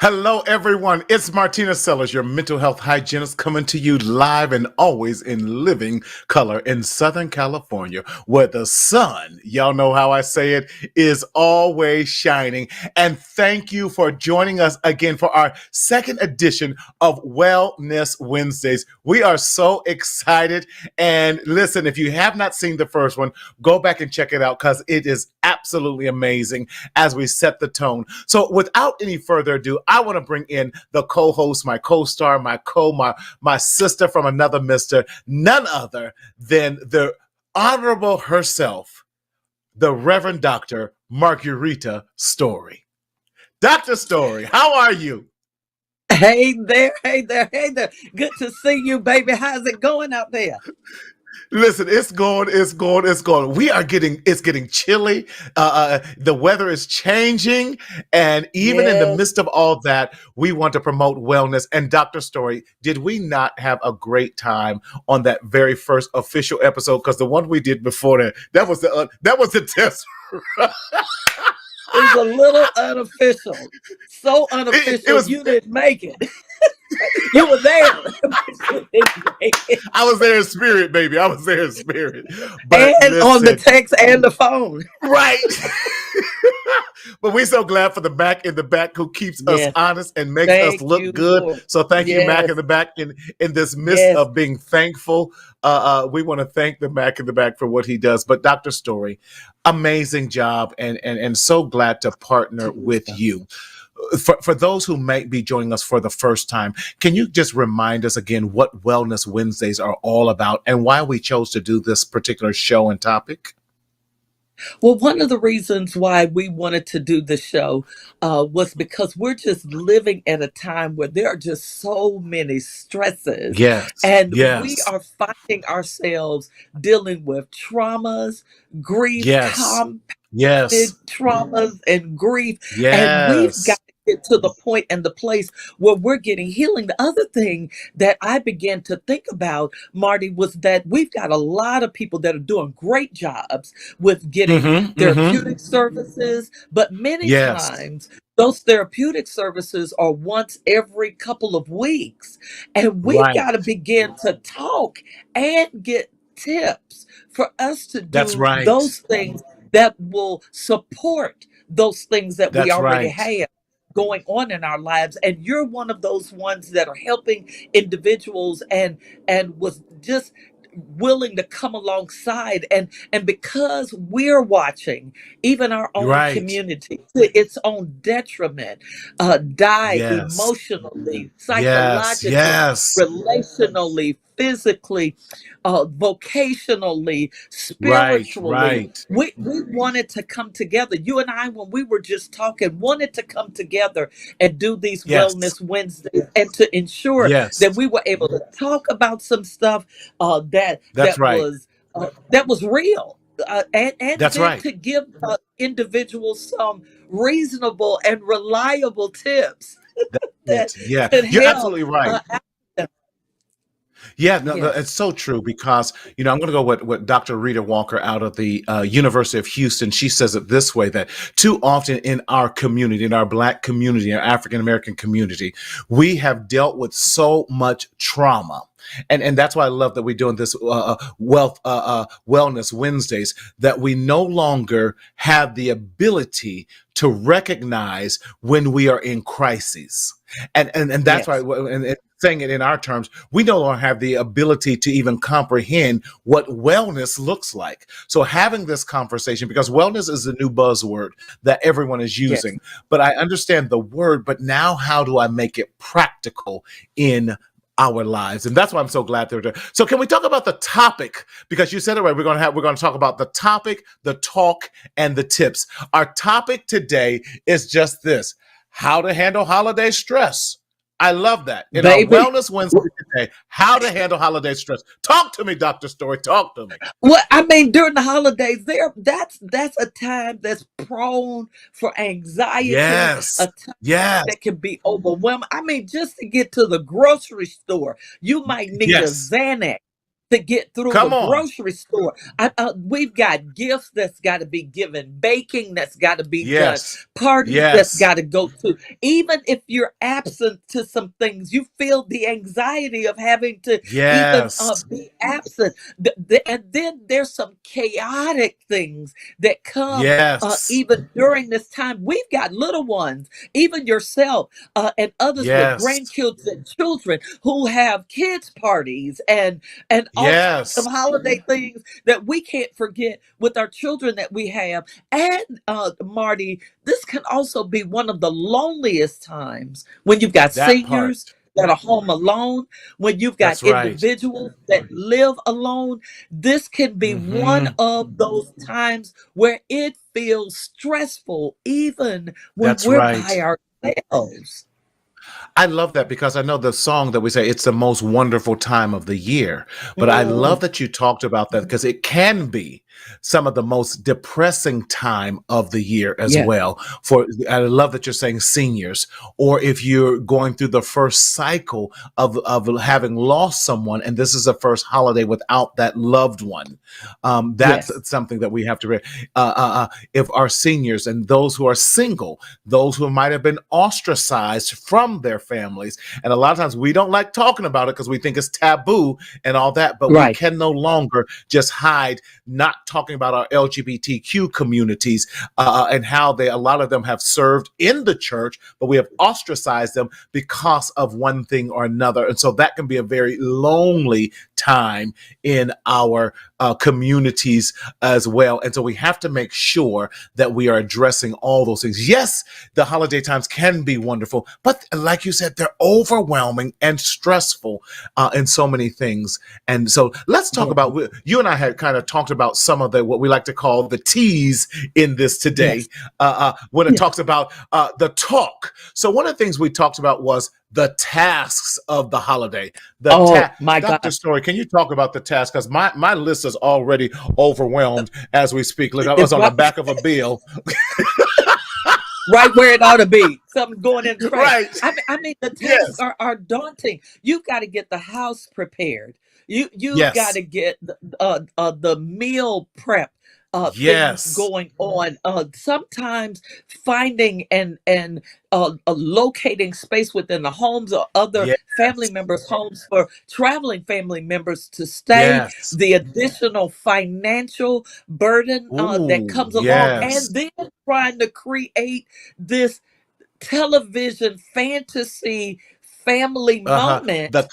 Hello, everyone. It's Martina Sellers, your mental health hygienist, coming to you live and always in living color in Southern California, where the sun, y'all know how I say it, is always shining. And thank you for joining us again for our second edition of Wellness Wednesdays. We are so excited. And listen, if you have not seen the first one, go back and check it out because it is absolutely amazing as we set the tone. So without any further ado, I want to bring in the co-host, my co-star, my sister from another mister, none other than the honorable herself, the Reverend Dr. Margarita Story. Dr. Story, how are you? Hey there, hey there, hey there. Good to see you, baby. How's it going out there? Listen, it's going. It's getting chilly. The weather is changing, and even in the Yes. midst of all that, we want to promote wellness. And Dr. Story, did we not have a great time on that very first official episode? Because the one we did before that was the test. It was a little unofficial. So It unofficial, was. you didn't make it. You were there. But you didn't make it. I was there in spirit, baby. I was there in spirit. But And on the listen, text and the phone. right. But we're so glad for the Mac in the back who keeps us Yes. honest and makes us Thank look you, good. Lord. So thank you, Mac in Yes. the back. In this midst Yes. of being thankful, we want to thank the Mac in the back for what he does. But Dr. Story, amazing job, and so glad to partner with you. For those who might be joining us for the first time, can you just remind us again what Wellness Wednesdays are all about and why we chose to do this particular show and topic? Well, one of the reasons why we wanted to do the show was because we're just living at a time where there are just so many stresses, Yes, and we yes, are finding ourselves dealing with traumas, grief, yes, yes, traumas and grief, and we've got yes. to get to the point and the place where we're getting healing. The other thing that I began to think about, Marty, was that we've got a lot of people that are doing great jobs with getting Mm-hmm, mm-hmm. therapeutic services, but many Yes, times those therapeutic services are once every couple of weeks. And we've right. got to begin to talk and get tips for us to That's do right. those things that will support those things that we That's already right. have going on in our lives. And you're one of those ones that are helping individuals and was just willing to come alongside, and because we're watching even our own Right. community to its own detriment, die Yes. emotionally, Yes. psychologically, Yes. relationally, physically, vocationally, Right. spiritually. Right. We wanted to come together. You and I, when we were just talking, wanted to come together and do these Yes. Wellness Wednesdays and to ensure that Yes. we were able to talk about some stuff that That's right. that was real. And That's then right. to give individuals some reasonable and reliable tips that It. Yeah. could You're help. absolutely right. Out them. Yeah, no, it's Yes, so true because I'm going to go with Dr. Rita Walker out of the University of Houston. She says it this way: that too often in our community, in our Black community, our African American community, we have dealt with so much trauma. And that's why I love that we're doing this wellness Wednesdays. That we no longer have the ability to recognize when we are in crises, and that's why. yes, And saying it in our terms, we no longer have the ability to even comprehend what wellness looks like. So having this conversation, because wellness is the new buzzword that everyone is yes. using, but I understand the word, but now how do I make it practical in our lives? And that's why I'm so glad they're there. So can we talk about the topic? Because you said it right. We're gonna talk about the topic, the talk, and the tips. Our topic today is just this: how to handle holiday stress. I love that. In our Baby. Wellness Wednesday today, how to handle holiday stress. Talk to me, Dr. Story. Talk to me. Well, I mean, during the holidays, that's a time that's prone for anxiety, Yes. a time Yes. that can be overwhelming. I mean, just to get to the grocery store, you might need a Yes. Xanax. to get through the Come on. grocery store. We've got gifts that's got to be given, baking that's got to be done, Yes. parties that's Yes. got to go to. Even if you're absent to some things, you feel the anxiety of having to even Yes. be absent. And then there's some chaotic things that come Yes. even during this time. We've got little ones, even yourself, and others with Yes. grandkids and children who have kids parties and all kinds of Yes. holiday things that we can't forget with our children that we have. And Marty, this can also be one of the loneliest times when you've got That part. seniors that are home alone, when you've got That's right. individuals that live alone. This can be one Hmm. of those times where it feels stressful, even when That's we're right. by ourselves. I love that because I know the song that we say it's the most wonderful time of the year. But I love Mm, that you talked about that because it can be some of the most depressing time of the year as yeah, well. For I love that you're saying seniors, or if you're going through the first cycle of having lost someone, and this is the first holiday without that loved one. That's yes, something that we have to. If our seniors and those who are single, those who might have been ostracized from their families. And a lot of times we don't like talking about it because we think it's taboo and all that, but we right, can no longer just hide not talking about our LGBTQ communities and how a lot of them have served in the church, but we have ostracized them because of one thing or another. And so that can be a very lonely time in our communities as well. And so we have to make sure that we are addressing all those things. Yes, the holiday times can be wonderful, but like you said, they're overwhelming and stressful in so many things. And so let's talk yeah, about, you and I had kind of talked about some of the, what we like to call the T's in this today, yes, when it yeah. talks about the talk. So one of the things we talked about was the tasks of the holiday. Oh my Dr. God. Story, can you talk about the task? Because my list is already overwhelmed as we speak. Look, I was It's on the right, back of a bill. right where it ought to be. Something going in the trash. Right. I mean, the tasks Yes. are daunting. You've got to get the house prepared. You've got Yes. to get the meal prep things Yes. going on. Sometimes finding and locating space within the homes or other Yes. family members' homes for traveling family members to stay. Yes. The additional financial burden that Ooh, comes along, yes. and then trying to create this television fantasy family Uh-huh. moment The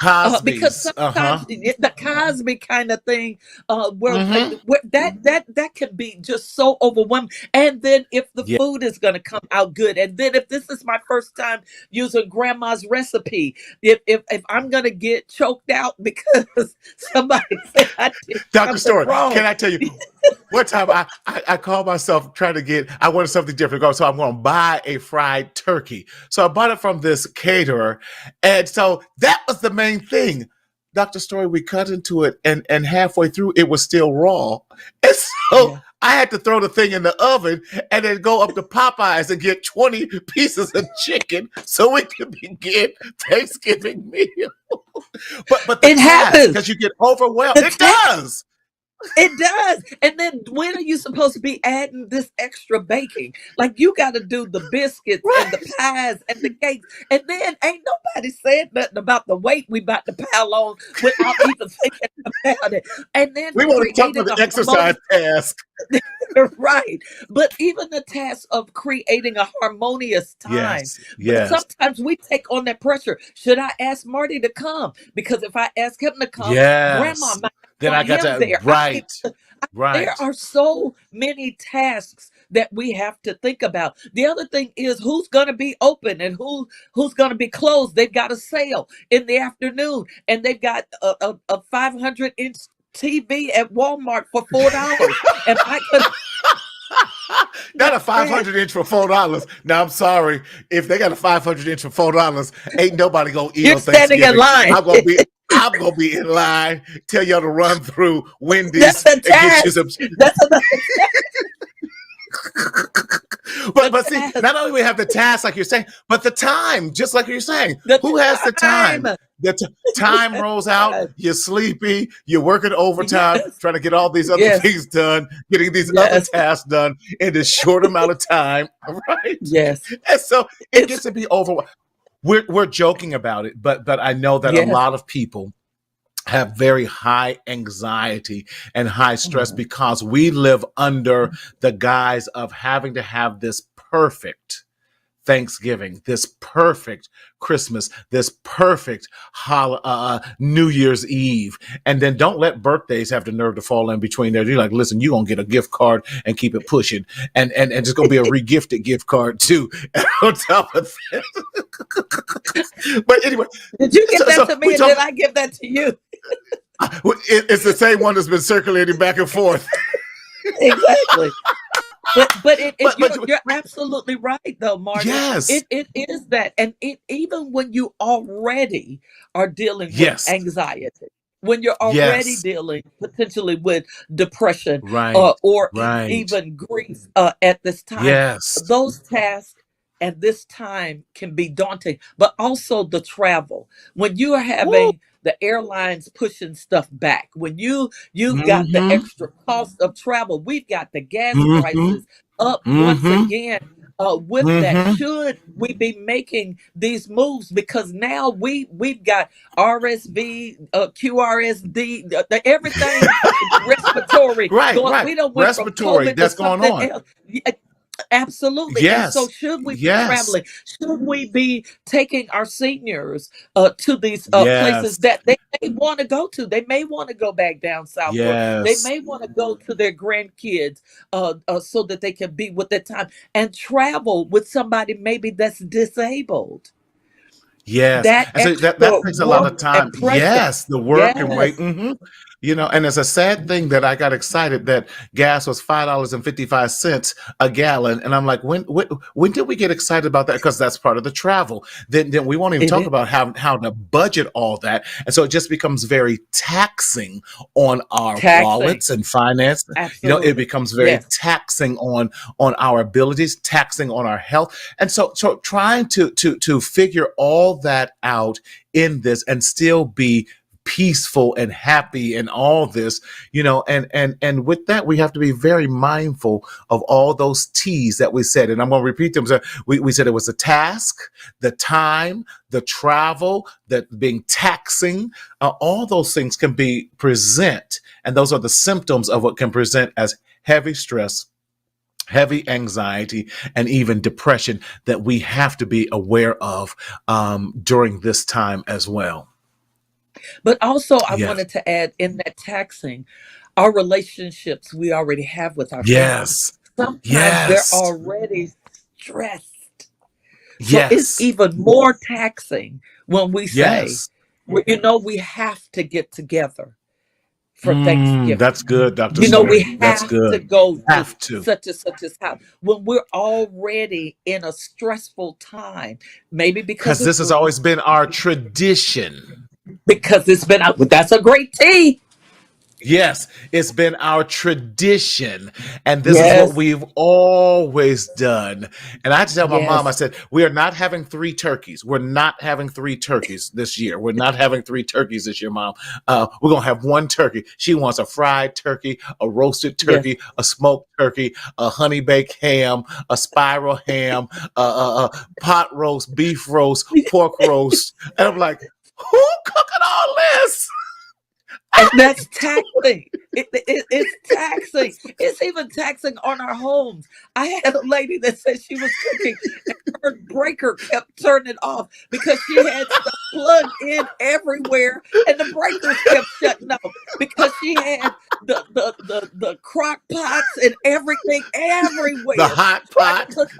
because Cosbys. sometimes Uh-huh. the Cosby kind of thing Mm-hmm. where that can be just so overwhelming. And then if the Yeah. food is going to come out good, and then if this is my first time using grandma's recipe, if I'm going to get choked out because somebody said I did Dr. something Story, wrong. can I tell you, one time I called myself trying to I wanted something different. So I'm going to buy a fried turkey. So I bought it from this caterer. And so that was the main thing. Dr. Story, we cut into it and halfway through it was still raw. And so Yeah. I had to throw the thing in the oven and then go up to Popeyes and get 20 pieces of chicken so we could begin Thanksgiving meal. But the It task, happens. because you get overwhelmed. The It does. It does. And then when are you supposed to be adding this extra baking? Like you got to do the biscuits and the Right. pies and the cakes. And then ain't nobody said nothing about the weight we about to pile on without even thinking about it. And then We want to talk about creating the a exercise harmonious, task. right. But even the task of creating a harmonious time. Yes. But Yes. sometimes we take on that pressure. Should I ask Marty to come? Because if I ask him to come, grandma Yes. might Then I want got him to, there. right. There Right. are so many tasks that we have to think about. The other thing is who's going to be open and who's going to be closed. They've got a sale in the afternoon, and they've got a 500-inch TV at Walmart for $4. Am I going Got a to 500-inch for $4. Now I'm sorry. If they got a 500-inch for $4, ain't nobody gonna eat You're on standing in Thanksgiving. line. I'm gonna be in line, tell y'all to run through That's Wendy's a and get you task. some. That's another task. But the but see, task, not only we have the task, like you're saying, but the time, just like you're saying. the Who has the time, time? The who time has rolls out. time? You're sleepy. You're working overtime, Yes, trying to get all these other yes, things done, getting these other yes, tasks done in this short amount of time, right? yes. And so it It's gets to be overwhelming. We're joking about it, but I know that a yes. lot of people have very high anxiety and high stress Mhm. because we live under the guise of having to have this perfect Thanksgiving, this perfect Christmas, this perfect New Year's Eve. And then don't let birthdays have the nerve to fall in between there. You're like, listen, you're going to get a gift card and keep it pushing. And it's going to be a regifted gift card too on top of that. But anyway, Did you give that so to we me, and did talk. I give that to you? It's the same one that's been circulating back and forth. Exactly. But But you're absolutely right though, Marty. yes, It is that, and it even when you already are dealing with yes, anxiety, when you're already yes, dealing potentially with depression, right, or right, even grief, at this time, yes. those tasks and this time can be daunting. But also the travel, when you are Woo. having the airlines pushing stuff back, when you've got the Mm-hmm. extra cost of travel, we've got the gas Mm-hmm. prices up once Mm-hmm. again. With that, Mm-hmm. should we be making these moves? Because now we've got RSV, QRSD, everything respiratory Right, going. right. We don't went from Respiratory COVID to that's going something on. else. Yeah, absolutely. And so, Yes, should we be yes, traveling? Should we be taking our seniors to these places yes, that they may want to go to? They may want to go back down south, or they yes, may want to go to their grandkids, so that they can be with their time and travel with somebody maybe that's disabled. yes. That And so that extra takes a lot of work time. and pressure. Yes, the work and wait. Yes, And it's a sad thing that I got excited that gas was $5.55 a gallon, and I'm like, when did we get excited about that? Because that's part of the travel. Then we won't even it talk is about how to budget all that, and so it just becomes very taxing on our taxing. wallets and finance. It Absolutely. becomes very Yes. taxing on our abilities, taxing on our health, and so trying to figure all that out in this and still be peaceful and happy and all this, and with that we have to be very mindful of all those T's that we said, and I'm going to repeat them. So we said it was the task, the time, the travel, that being taxing. All those things can be present, and those are the symptoms of what can present as heavy stress, heavy anxiety, and even depression that we have to be aware of during this time as well. But also, I Yes. wanted to add in that taxing, our relationships we already have with our family. Yes. Sometimes they're Yes. already stressed. So it's Yes. even more taxing when we say, Yes. well, we have to get together for Thanksgiving. That's good, Dr. We Stone. That's have to good. go to Have to. such and such's house when we're already in a stressful time, maybe because Because of this has grief, always been our tradition. because it's been out. That's a great tea. Yes, it's been our tradition. And this is what Yes, we've always done. And I had to tell my mom, I yes, said, we are not having three turkeys. We're not having three turkeys this year. We're not having three turkeys this year, Mom. We're going to have one turkey. She wants a fried turkey, a roasted yes. turkey, a smoked turkey, a honey baked ham, a spiral ham, pot roast, beef roast, pork roast. And I'm like, who cooking all this? And that's taxing. It's taxing. It's even taxing on our homes. I had a lady that said she was cooking and her breaker kept turning off because she had stuff plugged in everywhere and the breakers kept shutting off because she had the crock pots and everything The everywhere hot trying to pot, cook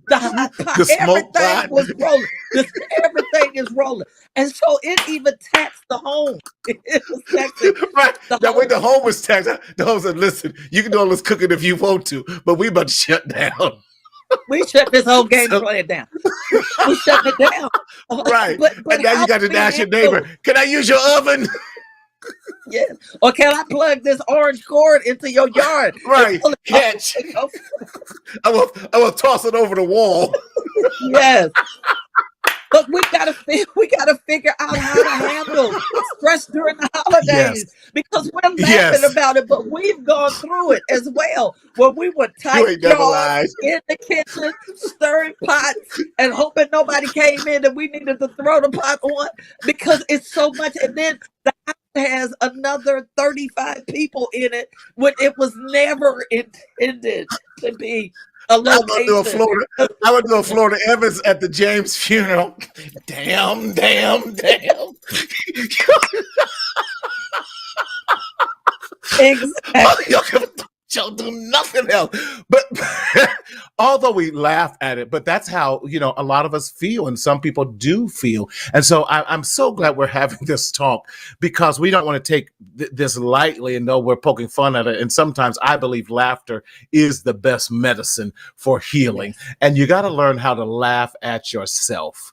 the hot pot. the smoke Everything pot. was rolling. Everything is rolling. And so it even taxed the home. It was taxing Right. the Now, when home. the home was taxed, the home said, listen, you can do all this cooking if you want to, but we about to shut down. We shut this whole game So, plan down. We shut it down. right. But And now you how got do to we ask your neighbor, handle? can I use your oven? Yes. Or can I plug this orange cord into your yard and Right. pull it off? Catch. I will toss it over the wall. Yes. But we gotta figure out how to handle stress during the Yes. holidays because we're laughing Yes. about it, but we've gone through it as well. Where we were You tight ain't never jawed lied. in the kitchen, stirring pots and hoping nobody came in and we needed to throw the pot on because it's so much. And then the house has another 35 people in it when it was never intended to be a I'm gonna do a location. Florida. I would do a Florida Evans at the James funeral. Damn, damn, damn. Exactly. Y'all do nothing else. But although we laugh at it, but that's how, a lot of us feel, and some people do feel. And so I'm so glad we're having this talk because we don't want to take this lightly and know we're poking fun at it. And sometimes I believe laughter is the best medicine for healing. Yes. And you got to learn how to laugh at yourself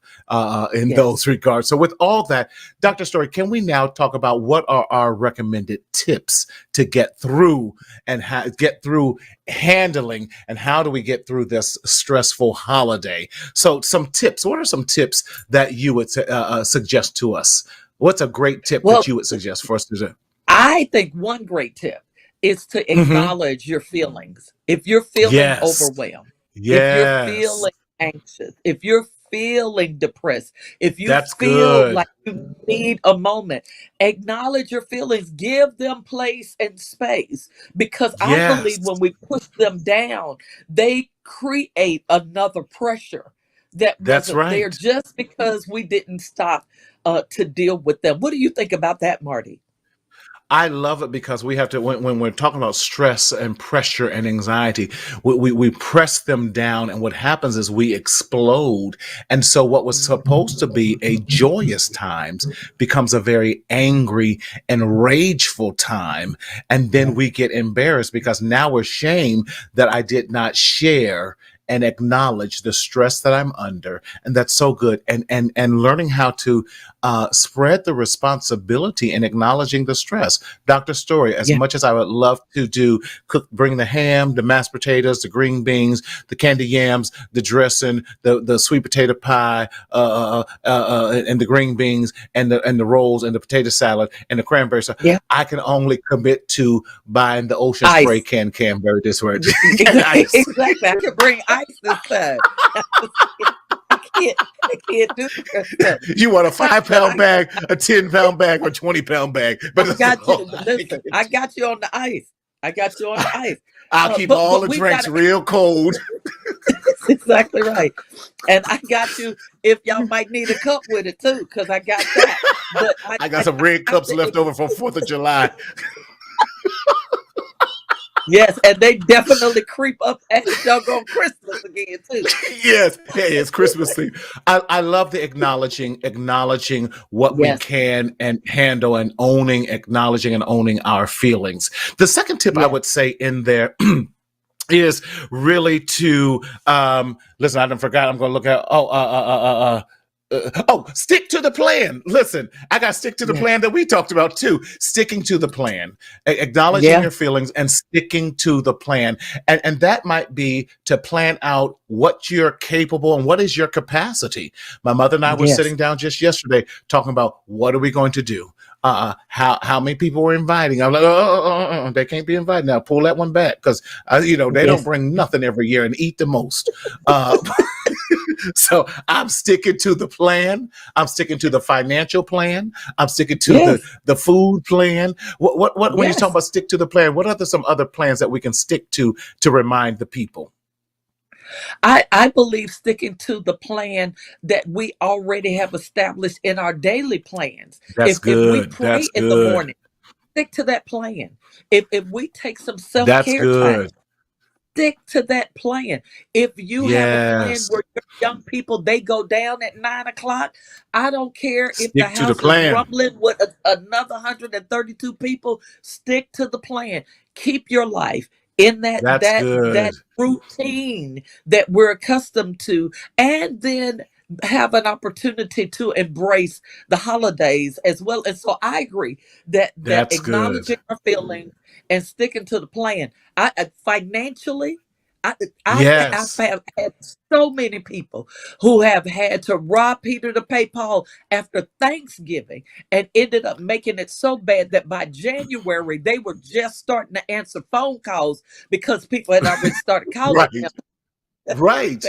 in Yes. those regards. So with all that, Dr. Story, can we now talk about what are our recommended tips to get through and get through handling, and how do we get through this stressful holiday? So some tips. What are some tips that you would suggest to us? What's a great tip Well, that you would suggest for us to do? I think one great tip is to Mm-hmm. acknowledge your feelings. If you're feeling Yes. overwhelmed, if you're Yes. feeling anxious, if you're feeling depressed, if you That's feel good. like you need a moment, acknowledge your feelings, give them place and space. Because I believe Yes. when we push them down, they create another pressure that That's wasn't there right. just because we didn't stop to deal with them. What do you think about that, Marty? I love it because we have to, when we're talking about stress and pressure and anxiety, we press them down. And what happens is we explode. And so what was supposed to be a joyous times becomes a very angry and rageful time. And then we get embarrassed because now we're ashamed that I did not share and acknowledge the stress that I'm under. And that's so good. And learning how to spread the responsibility and acknowledging the stress. Dr. Story, as Yeah. much as I would love to bring the ham, the mashed potatoes, the green beans, the candy yams, the dressing, the sweet potato pie, and the green beans, and the rolls, and the potato salad, and the cranberry salad, Yeah. I can only commit to buying the Ocean Spray Ice. Canberry this way. And Exactly. ice. Exactly. I can bring ice this time. I can't do that. You want a But 5 pound bag, a 10 pound bag, or 20 pound bag? But I it's got you. all Listen, right. I got you on the ice. I got you on the ice. I'll keep But all the we've got drinks to. real cold. That's exactly right. And I got you. If y'all might need a cup with it too, because I got that. But I got some red I cups think left over from 4th of July. yes, and they definitely creep up at doggone Christmas again too. Yes, hey, it's Christmas Eve. I love the acknowledging what we Yes. can and handle, and acknowledging and owning our feelings. The second tip I Yes. would say in there is really to listen. I done forgot. I'm going to look at stick to the plan. Listen, I got to stick to the Yes. plan that we talked about too. Sticking to the plan, acknowledging Yeah. your feelings and sticking to the plan. And that might be to plan out what you're capable and what is your capacity. My mother and I were Yes. sitting down just yesterday talking about what are we going to do? How many people were inviting? I'm like, they can't be invited now. Pull that one back because they don't Yes. bring nothing every year and eat the most. So I'm sticking to the plan. I'm sticking to the financial plan. I'm sticking to Yes. the food plan. What when you talk Yes. about stick to the plan? What are some other plans that we can stick to remind the people? I believe sticking to the plan that we already have established in our daily plans. That's If we good. pray That's in the good. morning, stick to that plan. If we take some That's self-care time, good. stick to that plan. If you have a plan Yes. where your young people they go down at 9 o'clock, I don't care if the Stick to the house is plan. rumbling with another 132 people. Stick to the plan. Keep your life in that That's that good. that routine that we're accustomed to, and then have an opportunity to embrace the holidays as well. And so I agree that That's good. acknowledging our feelings and sticking to the plan. Financially, I, I've Yes. had so many people who have had to rob Peter to pay Paul after Thanksgiving and ended up making it so bad that by January they were just starting to answer phone calls because people had already started calling Right. them Right.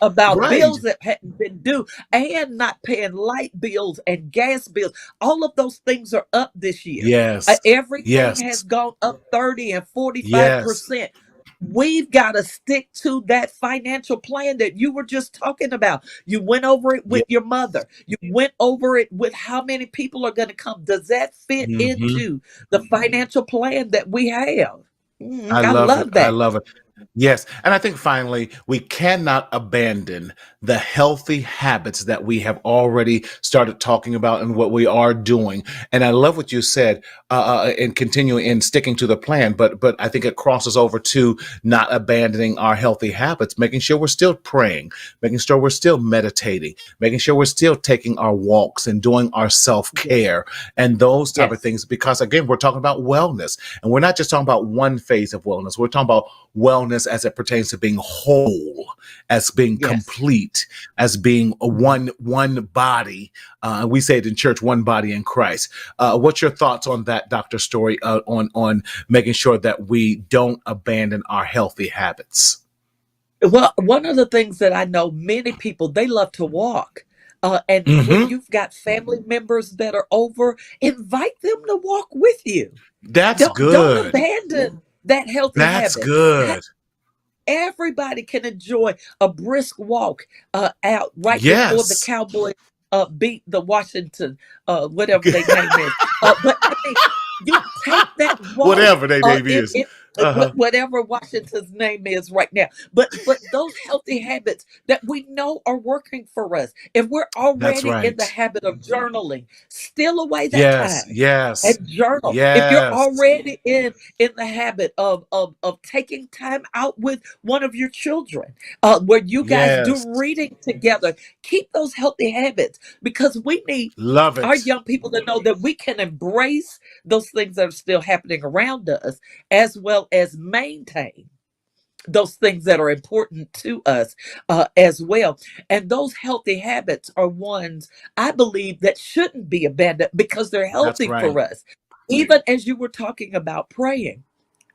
about Right. bills that hadn't been due and not paying light bills and gas bills. All of those things are up this year. Yes. Everything Yes. has gone up 30 and Yes. 45%. We've got to stick to that financial plan that you were just talking about. You went over it Yeah. with your mother. You went over it with how many people are going to come. Does that fit Hmm. into the financial plan that we have? I I love it. love I that. love it. Yes. And I think finally, we cannot abandon the healthy habits that we have already started talking about and what we are doing. And I love what you said, and continuing and sticking to the plan. But I think it crosses over to not abandoning our healthy habits, making sure we're still praying, making sure we're still meditating, making sure we're still taking our walks and doing our self Yes. care and those type of Yes. things. Because again, we're talking about wellness. And we're not just talking about one phase of wellness. We're talking about wellness as it pertains to being whole, as being Yes. complete, as being a Mhm. one body. We say it in church, one body in Christ. What's your thoughts on that, Dr. Story, on making sure that we don't abandon our healthy habits? Well, one of the things that I know many people, they love to walk. And when Hmm. you've got family members that are over, invite them to walk with you. That's Don't good. abandon that healthy That's habit. good. Everybody can enjoy a brisk walk out right before the Yes. Cowboys beat the Washington, whatever their name is. But I mean, you take that walk Whatever their name in is. Uh-huh. whatever Washington's name is right now. But those healthy habits that we know are working for us. If we're That's already in right. the habit of journaling, steal away that Yes. time Yes. and journal. If you're Yes. already in the habit of taking time out with one of your children, where you guys do Yes. reading together, keep those healthy habits because we need Love our it. young people to know that we can embrace those things that are still happening around us as well as maintain those things that are important to us as well. And those healthy habits are ones I believe that shouldn't be abandoned because they're That's healthy right. for us. Even as you were talking about praying,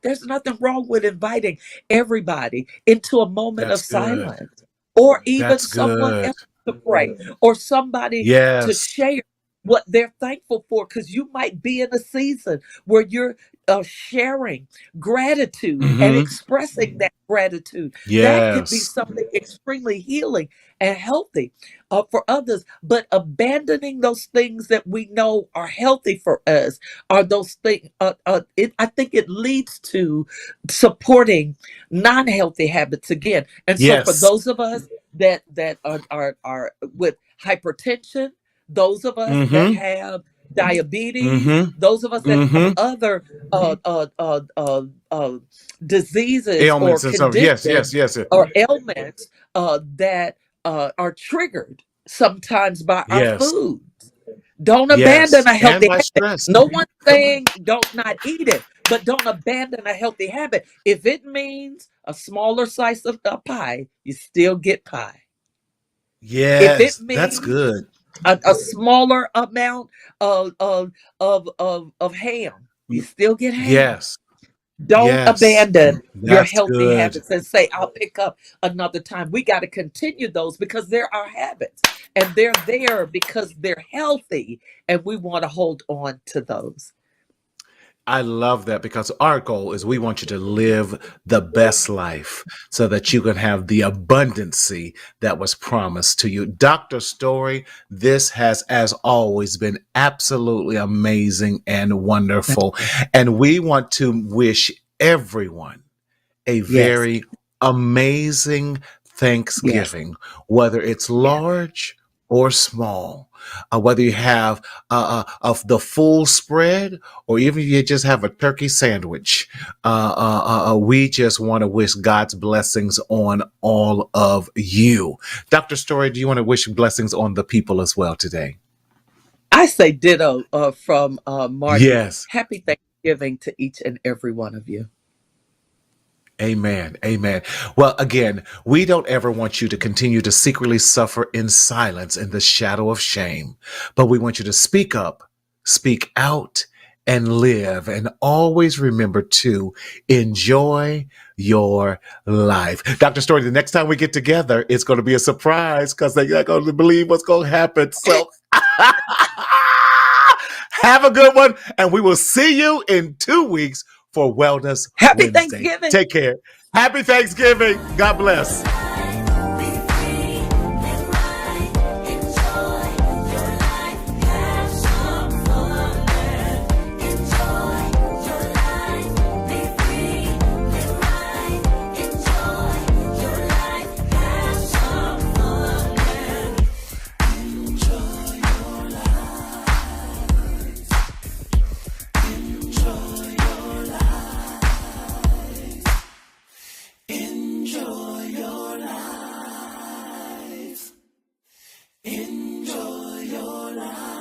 there's nothing wrong with inviting everybody into a moment of That's good. silence or even That's someone good. else to pray or somebody to Yes. share what they're thankful for because you might be in a season where you're sharing gratitude and Hmm. expressing that gratitude. That could be Yes. something extremely healing and healthy for others. But abandoning those things that we know are healthy for us are those things. I think it leads to supporting non-healthy habits again. And so, for Yes. those of us that are with hypertension, those of us that Hmm. have diabetes, Hmm. those of us that have Hmm. other uh, uh, uh, uh, uh, diseases or Ailments and stuff. Yes. Yes. conditions Yes. or ailments that are triggered sometimes by our Yes. food. Don't abandon Yes. a And healthy by habit. stress. No one's saying don't not eat it, but don't abandon a healthy habit. If it means a smaller slice of a pie, you still get pie. If it Yes. That's means good. a smaller amount of ham, you still get ham. Yes. Don't Yes. abandon your That's healthy good. habits and say, I'll pick up another time. We got to continue those because they're our habits and they're there because they're healthy and we want to hold on to those. I love that because our goal is we want you to live the best life so that you can have the abundancy that was promised to you. Dr. Story, this has, as always, been absolutely amazing and wonderful. And we want to wish everyone a Yes, very amazing yes, Thanksgiving, whether it's yes. large or small, whether you have of the full spread or even if you just have a turkey sandwich. We just want to wish God's blessings on all of you. Dr. Story, do you want to wish blessings on the people as well today? I say ditto from Margie. Yes. Happy Thanksgiving to each and every one of you. Amen. Amen. Well, again, we don't ever want you to continue to secretly suffer in silence in the shadow of shame, but we want you to speak up, speak out, and live. And always remember to enjoy your life. Dr. Story, the next time we get together, it's going to be a surprise because they're not going to believe what's going to happen. So have a good one, and we will see you in 2 weeks for Wellness Happy Wednesday. Thanksgiving. Take care. Happy Thanksgiving. God bless. Enjoy your life. Enjoy your life.